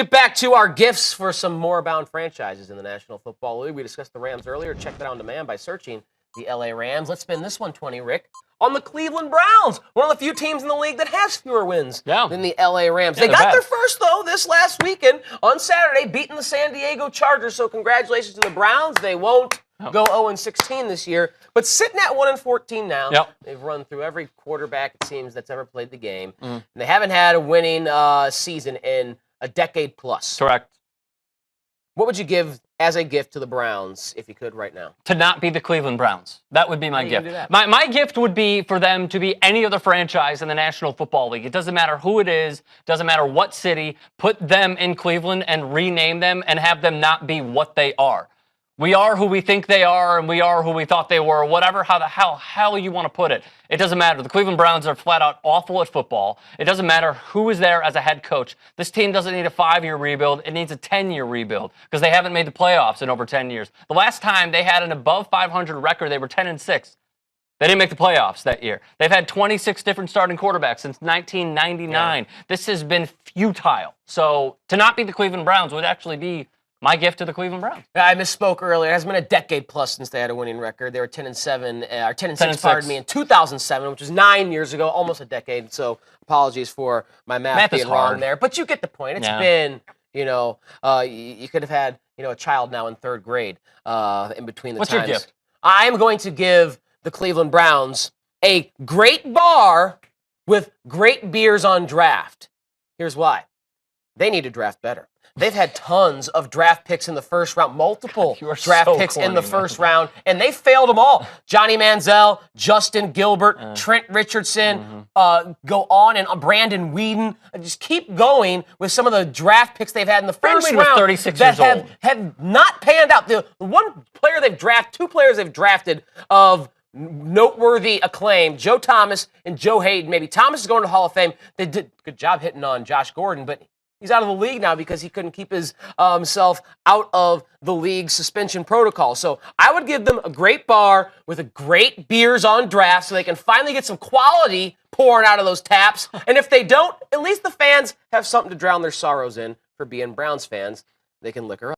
get back to our gifts for some more bound franchises in the National Football League. We discussed the Rams earlier. Check that on demand by searching the LA Rams. Let's spin this 120, Rick, on the Cleveland Browns, one of the few teams in the league that has fewer wins than the LA Rams. They got their first, though, this last weekend on Saturday, beating the San Diego Chargers. So congratulations to the Browns. They won't go 0-16 this year, but sitting at 1-14 now. They've run through every quarterback, it seems, that's ever played the game. And they haven't had a winning season in a decade plus. Correct. What would you give as a gift to the Browns, if you could, right now? To not be the Cleveland Browns. That would be my gift. My gift would be for them to be any other franchise in the National Football League. It doesn't matter who it is, doesn't matter what city. Put them in Cleveland and rename them and have them not be what they are. We are who we think they are, and we are who we thought they were, whatever, how the hell you want to put it. It doesn't matter. The Cleveland Browns are flat out awful at football. It doesn't matter who is there as a head coach. This team doesn't need a 5-year rebuild. It needs a 10-year rebuild because they haven't made the playoffs in over 10 years. The last time they had an above 500 record, they were 10-6. They didn't make the playoffs that year. They've had 26 different starting quarterbacks since 1999. This has been futile. So to not be the Cleveland Browns would actually be my gift to the Cleveland Browns. I misspoke earlier. It has been a decade plus since they had a winning record. They were 10-7, or 10-6, pardon me, in 2007, which was 9 years ago, almost a decade. So apologies for my math being wrong there. But you get the point. It's been, you could have had, a child now in third grade in between the What's times. your gift? I'm going to give the Cleveland Browns a great bar with great beers on draft. Here's why. They need to draft better. They've had tons of draft picks in the first round, multiple draft picks in the first round, and they failed them all. Johnny Manziel, Justin Gilbert, Trent Richardson, go on, and Brandon Weeden. Just keep going with some of the draft picks they've had in the first round 36 that years old. have not panned out. The one player they've drafted, two players they've drafted of noteworthy acclaim, Joe Thomas and Joe Hayden. Maybe Thomas is going to the Hall of Fame. They did a good job hitting on Josh Gordon, but he's out of the league now because he couldn't keep his self out of the league's suspension protocol. So I would give them a great bar with a great beers on draft so they can finally get some quality pouring out of those taps. And if they don't, at least the fans have something to drown their sorrows in for being Browns fans. They can liquor up.